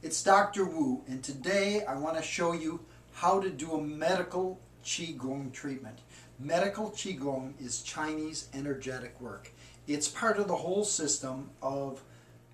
It's Dr. Wu, and today I want to show you how to do a medical QiGong treatment. Medical QiGong is Chinese energetic work. It's part of the whole system of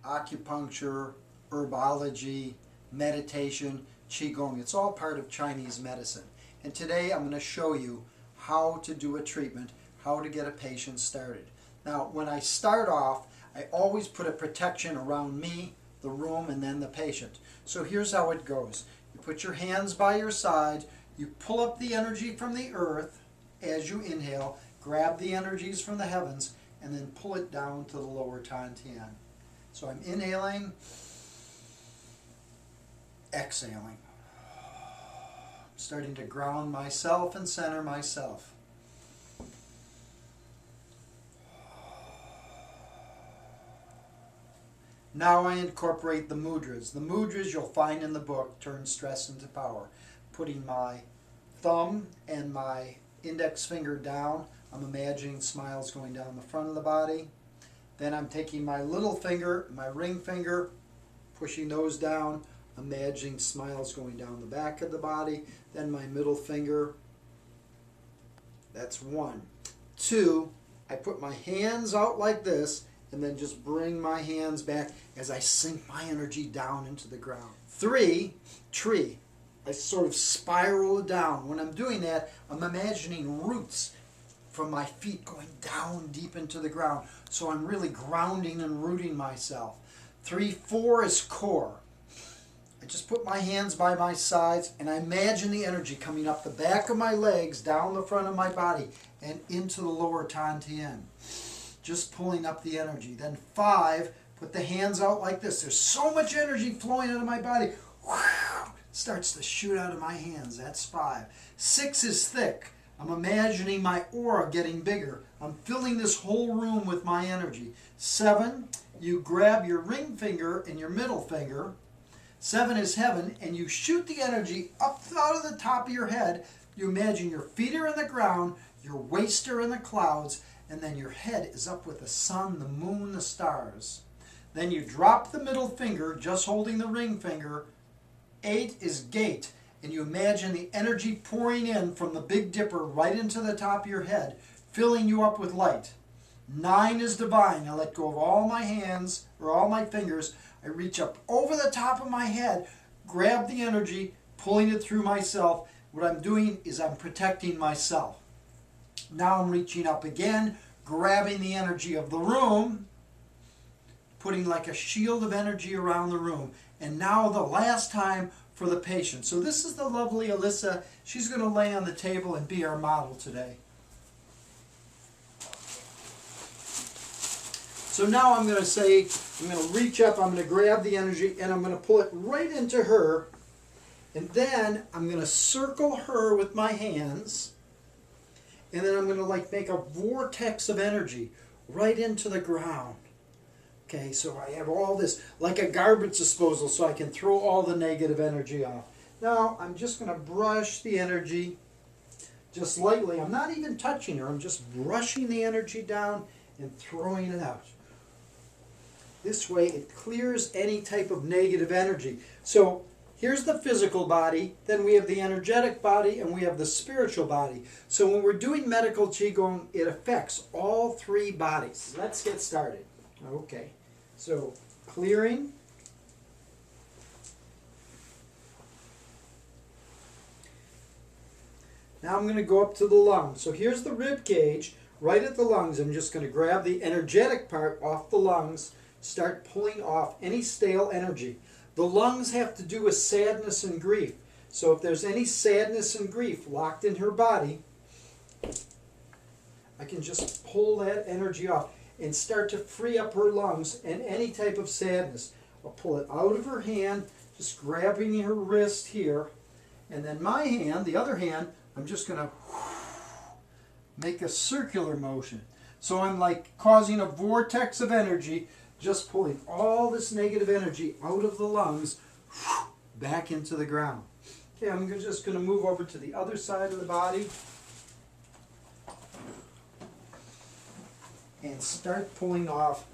acupuncture, herbology, meditation, QiGong. It's all part of Chinese medicine. And today I'm going to show you how to do a treatment, how to get a patient started. Now, when I start off, I always put a protection around me, the room, and then the patient. So here's how it goes. You put your hands by your side, you pull up the energy from the earth as you inhale, grab the energies from the heavens, and then pull it down to the lower Tantian. So I'm inhaling, exhaling. I'm starting to ground myself and center myself. Now I incorporate the mudras. The mudras you'll find in the book, Turn Stress into Power. Putting my thumb and my index finger down, I'm imagining smiles going down the front of the body. Then I'm taking my little finger, my ring finger, pushing those down, imagining smiles going down the back of the body. Then my middle finger, that's 1. 2, I put my hands out like this, and then just bring my hands back as I sink my energy down into the ground. 3, tree. I sort of spiral it down. When I'm doing that, I'm imagining roots from my feet going down deep into the ground. So I'm really grounding and rooting myself. 3, 4 is core. I just put my hands by my sides and I imagine the energy coming up the back of my legs, down the front of my body, and into the lower Tantian. Just pulling up the energy. Then 5, put the hands out like this. There's so much energy flowing out of my body. Starts to shoot out of my hands. That's 5. 6 is thick. I'm imagining my aura getting bigger. I'm filling this whole room with my energy. 7, you grab your ring finger and your middle finger. 7 is heaven, and you shoot the energy up out of the top of your head. You imagine your feet are in the ground, your waist are in the clouds, and then your head is up with the sun, the moon, the stars. Then you drop the middle finger, just holding the ring finger. 8 is gate, and you imagine the energy pouring in from the Big Dipper right into the top of your head, filling you up with light. 9 is divine. I let go of all my hands, or all my fingers. I reach up over the top of my head, grab the energy, pulling it through myself. What I'm doing is I'm protecting myself. Now I'm reaching up again, grabbing the energy of the room, putting like a shield of energy around the room. And now the last time for the patient. So this is the lovely Alyssa. She's going to lay on the table and be our model today. So now I'm going to say, I'm going to reach up, I'm going to grab the energy, and I'm going to pull it right into her. And then I'm going to circle her with my hands. And then I'm going to like make a vortex of energy right into the ground. Okay, so I have all this, like a garbage disposal, so I can throw all the negative energy off. Now I'm just going to brush the energy just lightly. I'm not even touching her. I'm just brushing the energy down and throwing it out. This way it clears any type of negative energy. So here's the physical body, then we have the energetic body, and we have the spiritual body. So when we're doing medical QiGong, it affects all 3 bodies. Let's get started. Okay, so clearing. Now I'm going to go up to the lungs. So here's the rib cage, right at the lungs. I'm just going to grab the energetic part off the lungs, start pulling off any stale energy. The lungs have to do with sadness and grief. So if there's any sadness and grief locked in her body, I can just pull that energy off and start to free up her lungs and any type of sadness. I'll pull it out of her hand, just grabbing her wrist here. And then my hand, the other hand, I'm just going to make a circular motion. So I'm like causing a vortex of energy, just pulling all this negative energy out of the lungs, back into the ground. Okay, I'm just going to move over to the other side of the body and start pulling off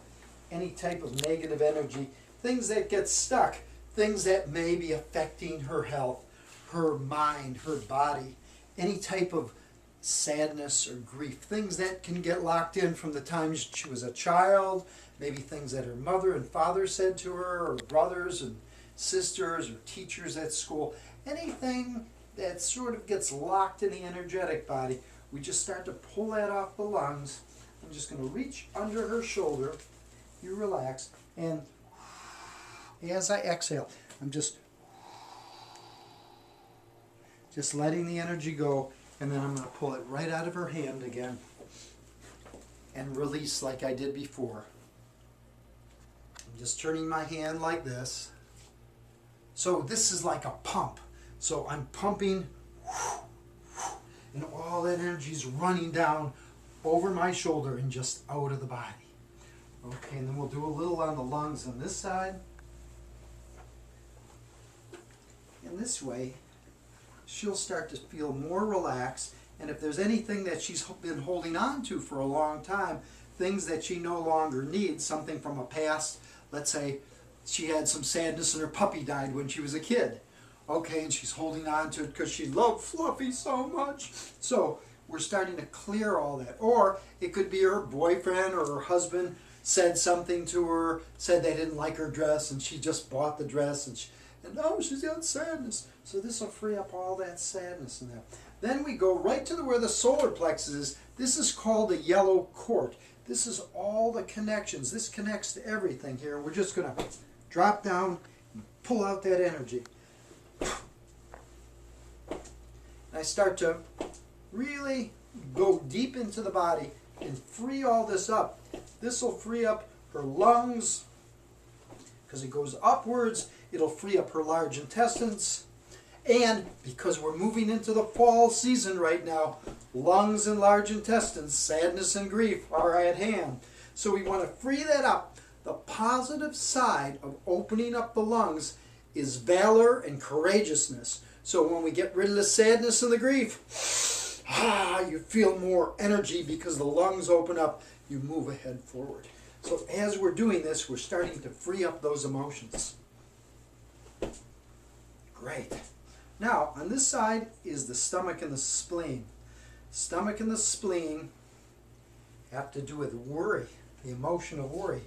any type of negative energy, things that get stuck, things that may be affecting her health, her mind, her body, any type of sadness or grief, things that can get locked in from the time she was a child, maybe things that her mother and father said to her, or brothers and sisters or teachers at school, anything that sort of gets locked in the energetic body, we just start to pull that off the lungs. I'm just going to reach under her shoulder, you relax, and as I exhale, I'm just letting the energy go, and then I'm going to pull it right out of her hand again and release like I did before. I'm just turning my hand like this. So this is like a pump. So I'm pumping, and all that energy is running down over my shoulder and just out of the body. Okay, and then we'll do a little on the lungs on this side. And this way, she'll start to feel more relaxed. And if there's anything that she's been holding on to for a long time, things that she no longer needs, something from a past, let's say she had some sadness and her puppy died when she was a kid. Okay, and she's holding on to it because she loved Fluffy so much. So we're starting to clear all that. Or it could be her boyfriend or her husband said something to her, said they didn't like her dress, and she just bought the dress, and oh, she's got sadness. So this will free up all that sadness in there. Then we go right to where the solar plexus is. This is called the yellow cord. This is all the connections. This connects to everything here. We're just going to drop down and pull out that energy. I start to really go deep into the body and free all this up. This will free up her lungs because it goes upwards. It'll free up her large intestines. And because we're moving into the fall season right now, lungs and large intestines, sadness and grief are at hand. So we want to free that up. The positive side of opening up the lungs is valor and courageousness. So when we get rid of the sadness and the grief, you feel more energy because the lungs open up. You move ahead forward. So as we're doing this, we're starting to free up those emotions. Great. Now, on this side is the stomach and the spleen. Stomach and the spleen have to do with worry, the emotion of worry.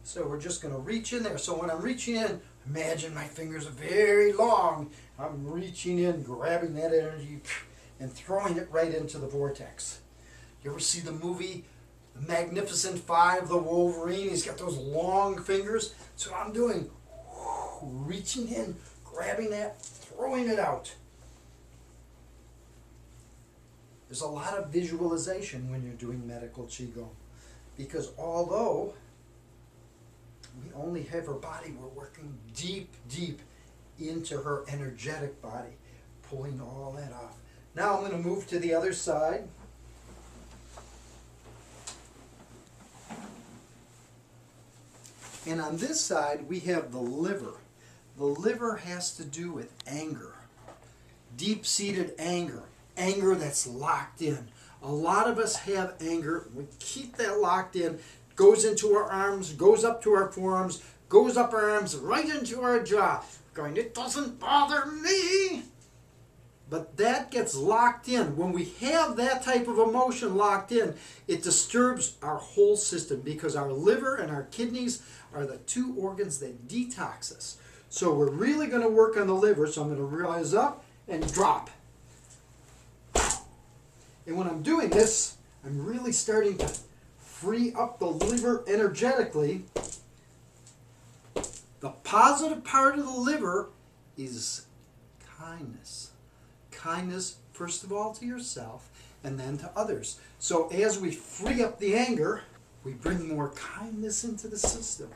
So we're just going to reach in there. So when I'm reaching in, imagine my fingers are very long. I'm reaching in, grabbing that energy, and throwing it right into the vortex. You ever see the movie The Magnificent Five, the Wolverine? He's got those long fingers. So I'm doing, reaching in, grabbing that, throwing it out. There's a lot of visualization when you're doing medical QiGong, because although we only have her body, we're working deep, deep into her energetic body, pulling all that off. Now I'm going to move to the other side. And on this side, we have the liver. The liver has to do with anger, deep-seated anger, anger that's locked in. A lot of us have anger. We keep that locked in, goes into our arms, goes up to our forearms, goes up our arms, right into our jaw, going, it doesn't bother me. But that gets locked in. When we have that type of emotion locked in, it disturbs our whole system because our liver and our kidneys are the two organs that detox us. So we're really going to work on the liver. So I'm going to rise up and drop. And when I'm doing this, I'm really starting to free up the liver energetically. The positive part of the liver is kindness. Kindness, first of all, to yourself, and then to others. So as we free up the anger, we bring more kindness into the system.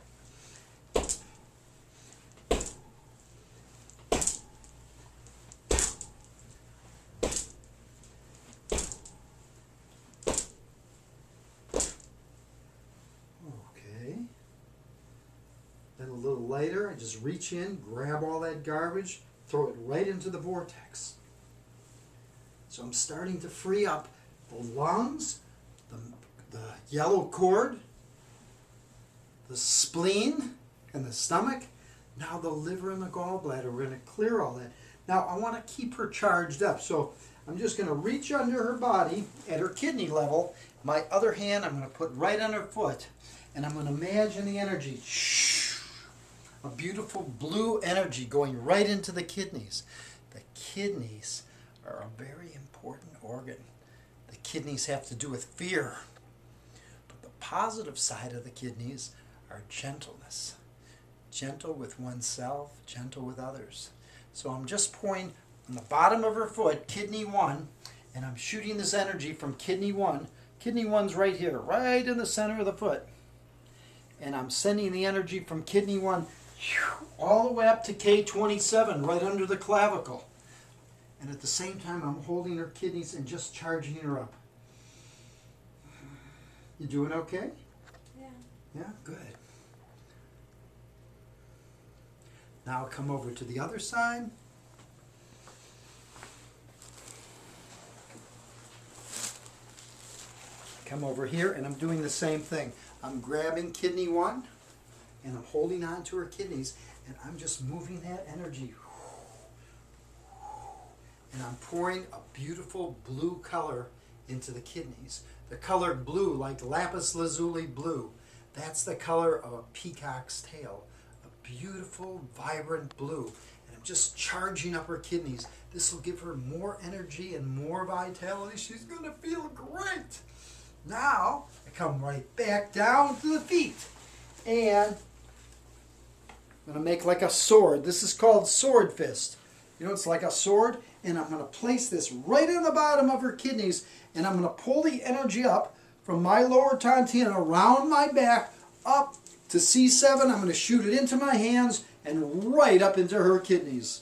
Then a little later, I just reach in, grab all that garbage, throw it right into the vortex. So I'm starting to free up the lungs, the yellow cord, the spleen and the stomach, Now the liver and the gallbladder, we're going to clear all that. Now I want to keep her charged up, so I'm just going to reach under her body at her kidney level. My other hand I'm going to put right on her foot, and I'm going to imagine the energy, a beautiful blue energy going right into the kidneys. The kidneys are a very important organ. The kidneys have to do with fear. But the positive side of the kidneys are gentleness. Gentle with oneself, gentle with others. So I'm just pouring on the bottom of her foot, kidney 1, and I'm shooting this energy from kidney 1. Kidney 1's right here, right in the center of the foot. And I'm sending the energy from kidney 1 all the way up to K27, right under the clavicle. And at the same time, I'm holding her kidneys and just charging her up. You doing okay? Yeah. Yeah, good. Now come over to the other side. Come over here, and I'm doing the same thing. I'm grabbing kidney 1, and I'm holding on to her kidneys, and I'm just moving that energy. And I'm pouring a beautiful blue color into the kidneys. The color blue, like lapis lazuli blue. That's the color of a peacock's tail. A beautiful, vibrant blue. And I'm just charging up her kidneys. This will give her more energy and more vitality. She's going to feel great. Now, I come right back down to the feet. And I'm going to make like a sword. This is called sword fist. You know, it's like a sword. And I'm going to place this right on the bottom of her kidneys. And I'm going to pull the energy up from my lower tontina around my back up to C7. I'm going to shoot it into my hands and right up into her kidneys.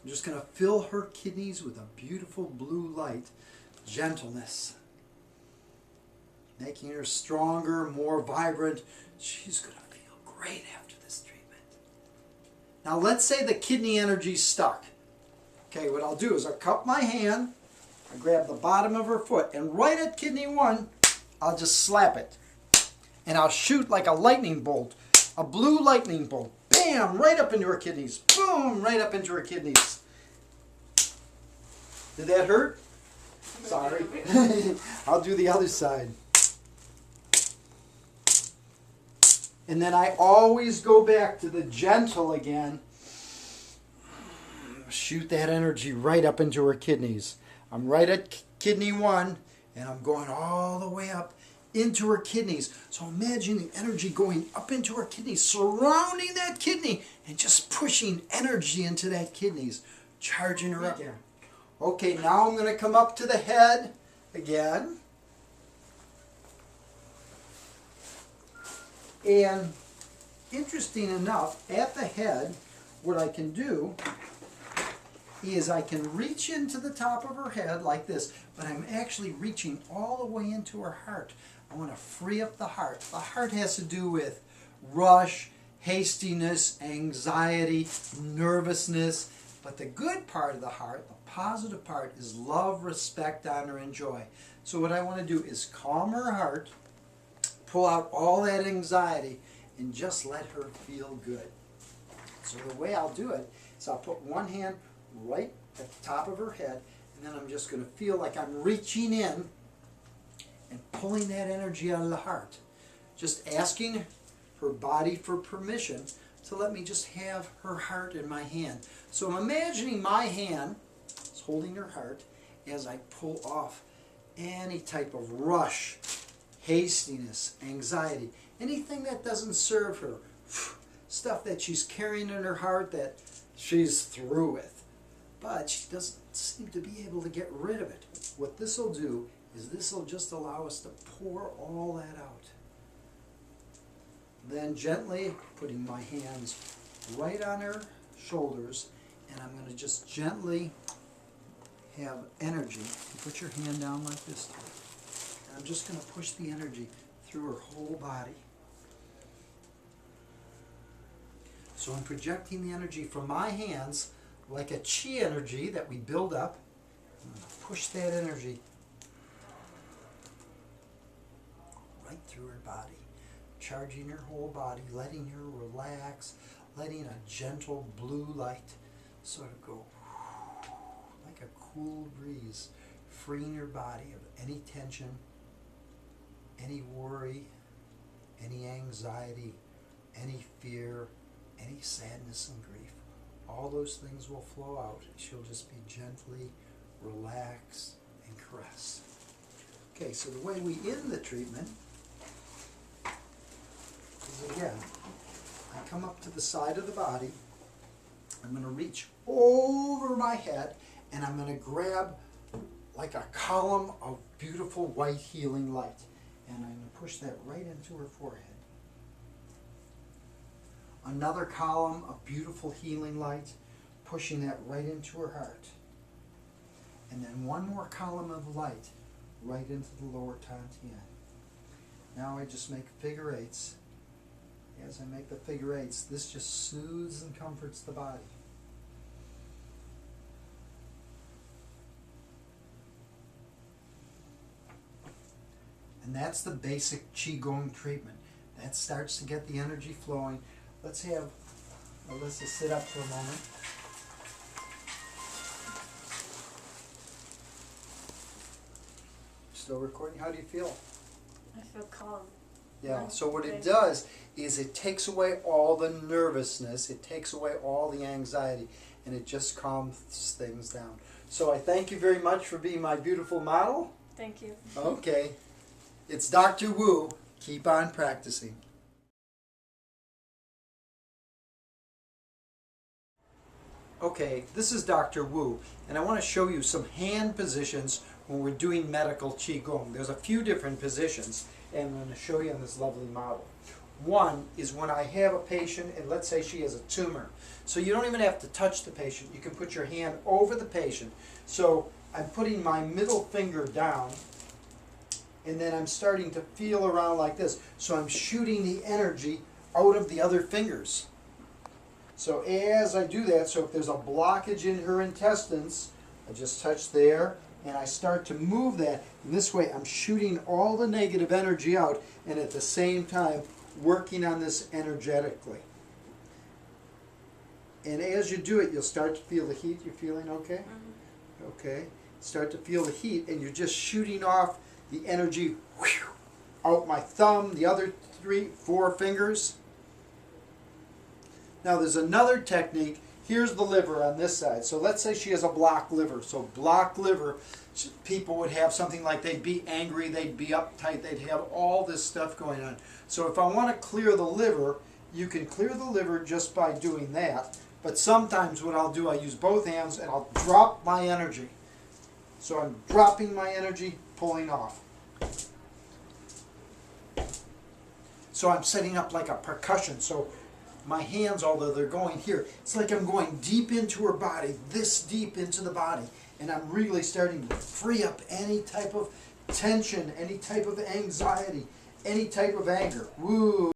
I'm just going to fill her kidneys with a beautiful blue light, gentleness, making her stronger, more vibrant. She's going to feel great after this treatment. Now let's say the kidney energy's stuck. Okay, what I'll do is I'll cup my hand, I grab the bottom of her foot, and right at kidney 1, I'll just slap it. And I'll shoot like a lightning bolt, a blue lightning bolt. Bam! Right up into her kidneys. Boom! Right up into her kidneys. Did that hurt? Sorry. I'll do the other side. And then I always go back to the gentle again. Shoot that energy right up into her kidneys. I'm right at kidney 1, and I'm going all the way up into her kidneys. So imagine the energy going up into her kidneys, surrounding that kidney, and just pushing energy into that kidneys, charging her up. Okay, now I'm going to come up to the head again. And interesting enough, at the head, what I can do is I can reach into the top of her head like this, but I'm actually reaching all the way into her heart. I want to free up the heart. The heart has to do with rush, hastiness, anxiety, nervousness. But the good part of the heart, the positive part, is love, respect, honor, and joy. So what I want to do is calm her heart, pull out all that anxiety, and just let her feel good. So the way I'll do it is I'll put one hand right at the top of her head, and then I'm just going to feel like I'm reaching in and pulling that energy out of the heart. Just asking her body for permission to let me just have her heart in my hand. So I'm imagining my hand is holding her heart as I pull off any type of rush, hastiness, anxiety, anything that doesn't serve her, stuff that she's carrying in her heart that she's through with. But she doesn't seem to be able to get rid of it. What this will do is this will just allow us to pour all that out. Then gently putting my hands right on her shoulders, and I'm going to just gently have energy. Put your hand down like this. And I'm just going to push the energy through her whole body. So I'm projecting the energy from my hands like a chi energy that we build up. I'm going to push that energy right through her body. charging your whole body, letting her relax, letting a gentle blue light sort of go like a cool breeze, freeing your body of any tension, any worry, any anxiety, any fear, any sadness and grief. All those things will flow out. She'll just be gently relaxed and caressed. Okay, so the way we end the treatment is, again, I come up to the side of the body, I'm going to reach over my head, and I'm going to grab like a column of beautiful white healing light, and I'm going to push that right into her forehead. Another column of beautiful healing light, pushing that right into her heart. And then one more column of light right into the lower Tantian. Now I just make figure eights. As I make the figure eights, this just soothes and comforts the body. And that's the basic QiGong treatment. That starts to get the energy flowing. Let's have Alyssa sit up for a moment. Still recording? How do you feel? I feel calm. Yeah, so what it does is it takes away all the nervousness, it takes away all the anxiety, and it just calms things down. So I thank you very much for being my beautiful model. Thank you. Okay. It's Dr. Wu. Keep on practicing. Okay, this is Dr. Wu, and I want to show you some hand positions when we're doing medical Qigong. There's a few different positions, and I'm going to show you on this lovely model. One is when I have a patient, and let's say she has a tumor. So you don't even have to touch the patient. You can put your hand over the patient. So I'm putting my middle finger down, and then I'm starting to feel around like this. So I'm shooting the energy out of the other fingers. So as I do that, so if there's a blockage in her intestines, I just touch there, and I start to move that. And this way I'm shooting all the negative energy out, and at the same time working on this energetically. And as you do it, you'll start to feel the heat. You're feeling okay? Mm-hmm. Okay. Start to feel the heat, and you're just shooting off the energy out my thumb, the other 3, 4 fingers. Now there's another technique. Here's the liver on this side. So let's say she has a blocked liver. So blocked liver, people would have something like they'd be angry, they'd be uptight, they'd have all this stuff going on. So if I want to clear the liver, you can clear the liver just by doing that. But sometimes what I'll do, I use both hands and I'll drop my energy. So I'm dropping my energy, pulling off. So I'm setting up like a percussion. So my hands, although they're going here, it's like I'm going deep into her body, this deep into the body. And I'm really starting to free up any type of tension, any type of anxiety, any type of anger. Woo!